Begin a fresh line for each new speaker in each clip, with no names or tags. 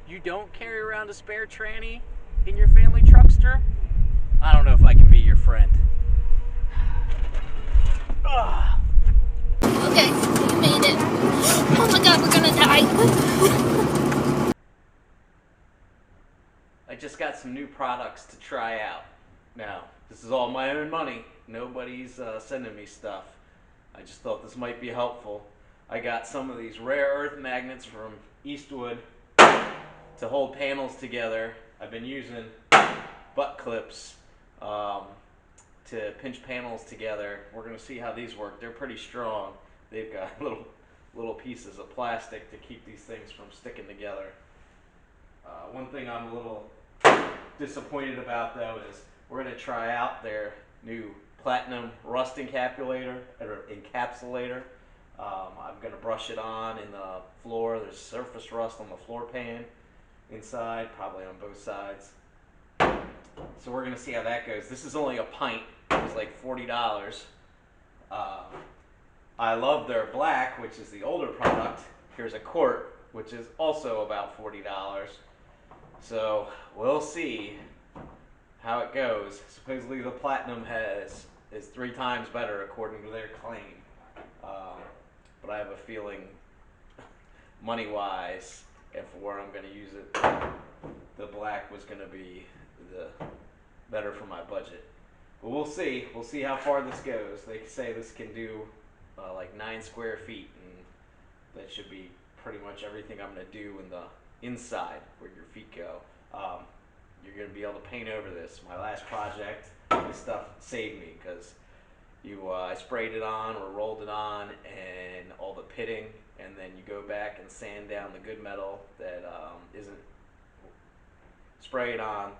You don't carry around a spare tranny in your family truckster? I don't know if I can be your friend. Ugh.
Okay, we made it. Oh my god, we're gonna die.
I just got some new products to try out. Now, this is all my own money. Nobody's sending me stuff. I just thought this might be helpful. I got some of these rare earth magnets from Eastwood to hold panels together. I've been using butt clips to pinch panels together. We're going to see how these work. They're pretty strong. They've got little pieces of plastic to keep these things from sticking together. One thing I'm a little disappointed about though is we're going to try out their new platinum rust encapsulator. I'm going to brush it on in the floor. There's surface rust on the floor pan inside, probably on both sides. So we're going to see how that goes. This is only a pint. It was like $40. I love their black, which is the older product. Here's a quart, which is also about $40. So we'll see how it goes. Supposedly the platinum is 3 times better according to their claim. But I have a feeling money-wise and for where I'm going to use it, the black was going to be the better for my budget. But we'll see. We'll see how far this goes. They say this can do like 9 square feet, and that should be pretty much everything I'm going to do in the inside where your feet go. You're going to be able to paint over this. My last project, this stuff saved me because I sprayed it on or rolled it on and all the pitting, and then you go back and sand down the good metal that isn't sprayed on.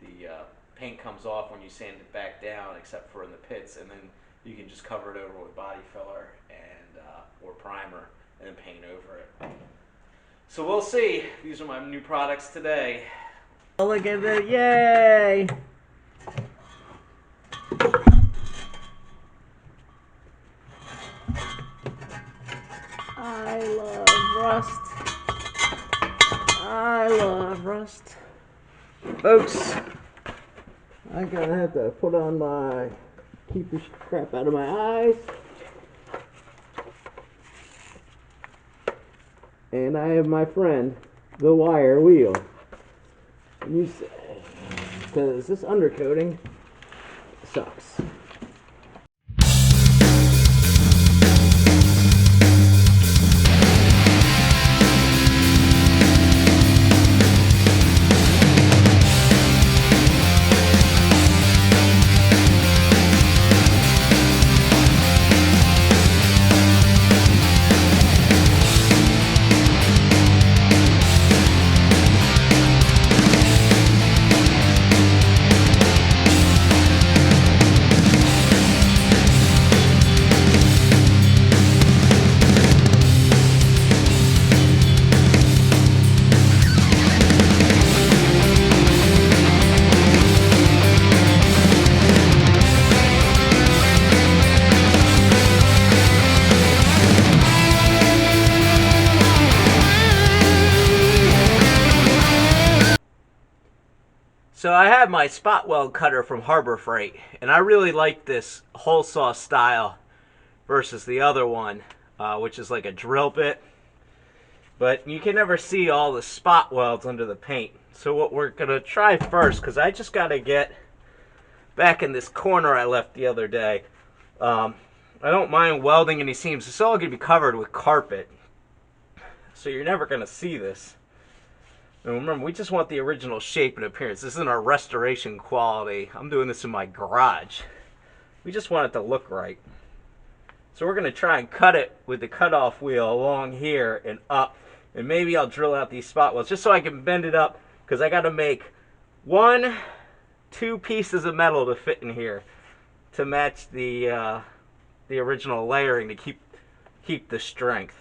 The paint comes off when you sand it back down, except for in the pits, and then you can just cover it over with body filler and or primer and then paint over it. So we'll see. These are my new products today. Oh, look at that. Yay! I love rust. Folks, I'm gonna have to put on keep this crap out of my eyes. And I have my friend, the wire wheel. Because this undercoating sucks. So I have my spot weld cutter from Harbor Freight, and I really like this hole saw style versus the other one, which is like a drill bit. But you can never see all the spot welds under the paint. So what we're going to try first, because I just got to get back in this corner I left the other day. I don't mind welding any seams. It's all going to be covered with carpet, so you're never going to see this. And remember, we just want the original shape and appearance. This isn't our restoration quality. I'm doing this in my garage. We just want it to look right. So we're going to try and cut it with the cutoff wheel along here and up. And maybe I'll drill out these spot welds just so I can bend it up, because I got to make 2 pieces of metal to fit in here to match the original layering to keep the strength.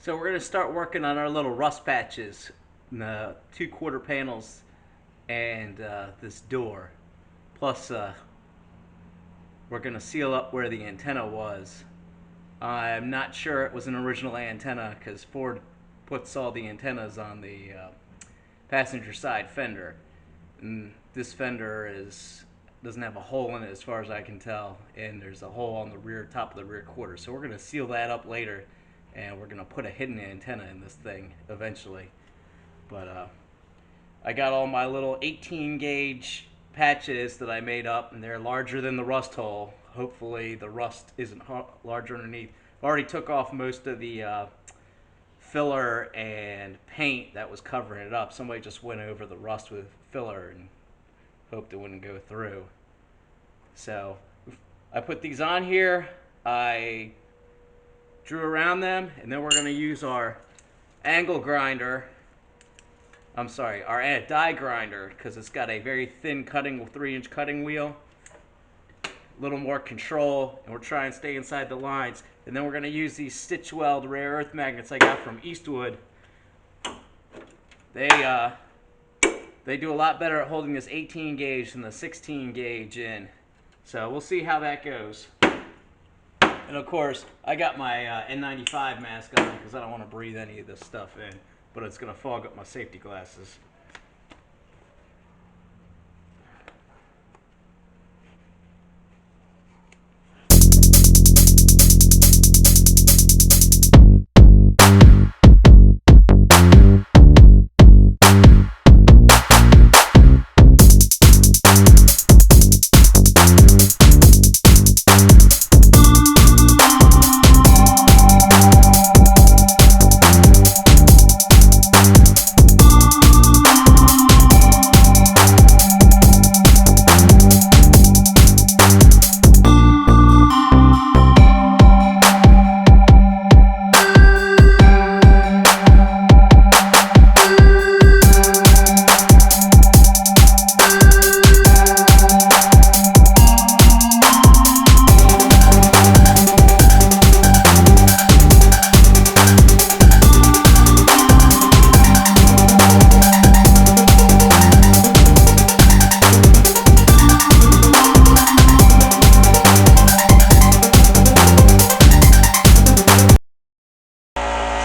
So we're going to start working on our little rust patches, the 2/4 panels, and this door. Plus, we're going to seal up where the antenna was. I'm not sure it was an original antenna because Ford puts all the antennas on the passenger side fender. And this fender doesn't have a hole in it as far as I can tell, and there's a hole on the rear top of the rear quarter. So we're going to seal that up later, and we're going to put a hidden antenna in this thing eventually. But I got all my little 18 gauge patches that I made up, and they're larger than the rust hole. Hopefully the rust isn't larger underneath. I already took off most of the filler and paint that was covering it up. Somebody just went over the rust with filler and hoped it wouldn't go through. So I put these on here, I drew around them, and then we're going to use our angle grinder. I'm sorry, our die grinder, because it's got a very thin cutting, 3-inch cutting wheel. A little more control, and we're trying to stay inside the lines. And then we're going to use these stitch weld rare earth magnets I got from Eastwood. They do a lot better at holding this 18 gauge than the 16 gauge in. So we'll see how that goes. And of course, I got my N95 mask on because I don't want to breathe any of this stuff in, but it's going to fog up my safety glasses.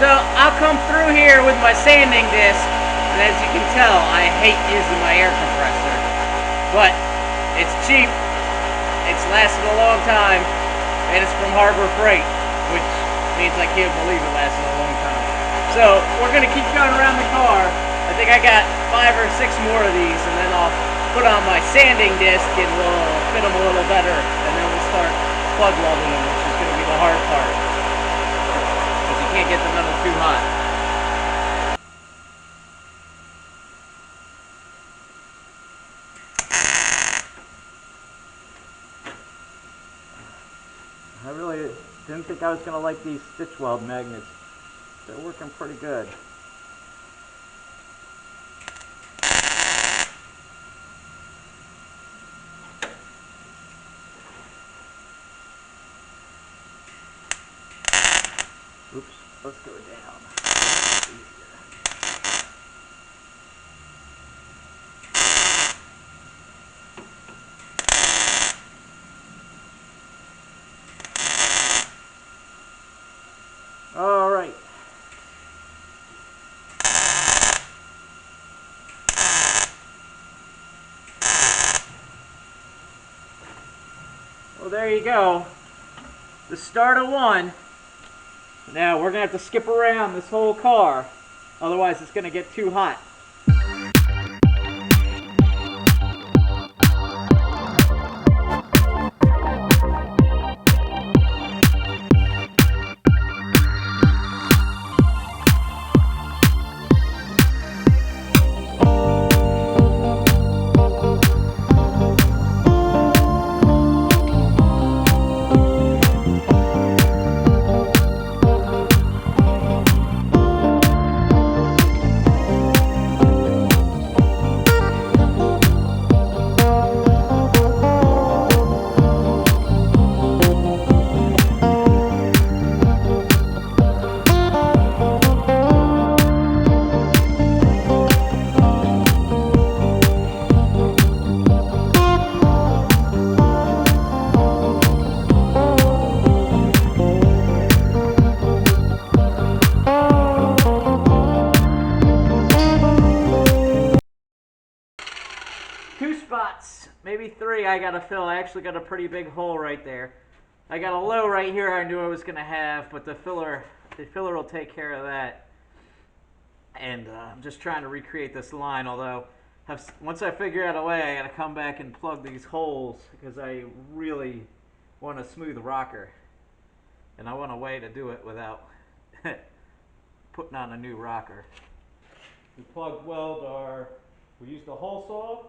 So I'll come through here with my sanding disc, and as you can tell, I hate using my air compressor. But it's cheap, it's lasted a long time, and it's from Harbor Freight, which means I can't believe it lasted a long time. So we're going to keep going around the car. I think I got 5 or 6 more of these, and then I'll put on my sanding disc and we'll fit them a little better, and then we'll start plug welding them, which is going to be the hard part. Can't get the metal too hot. I really didn't think I was going to like these stitch weld magnets. They're working pretty good. Oops, let's go down. All right. Well, there you go. The start of one. Now we're going to have to skip around this whole car, otherwise it's going to get too hot. 2 spots, maybe 3 I gotta fill. I actually got a pretty big hole right there. I got a low right here I knew I was gonna have, but the filler will take care of that. And I'm just trying to recreate this line, although once I figure out a way, I gotta come back and plug these holes because I really want a smooth rocker. And I want a way to do it without putting on a new rocker. We we used a hole saw,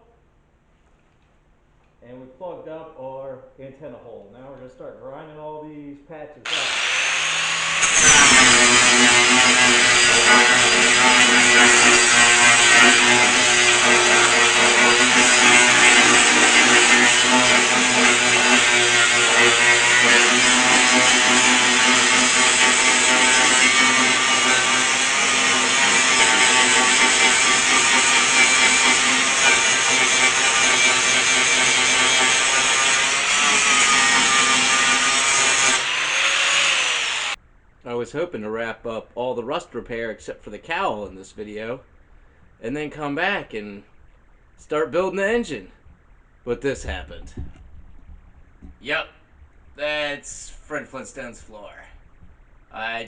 and we plugged up our antenna hole. Now we're going to start grinding all these patches up. I was hoping to wrap up all the rust repair except for the cowl in this video, and then come back and start building the engine. But this happened. Yep, that's Fred Flintstone's floor. I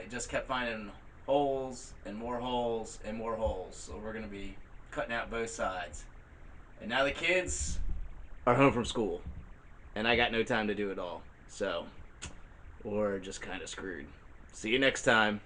just kept finding holes and more holes and more holes, so we're going to be cutting out both sides. And now the kids are home from school, and I got no time to do it all, so we're just kind of screwed. See you next time.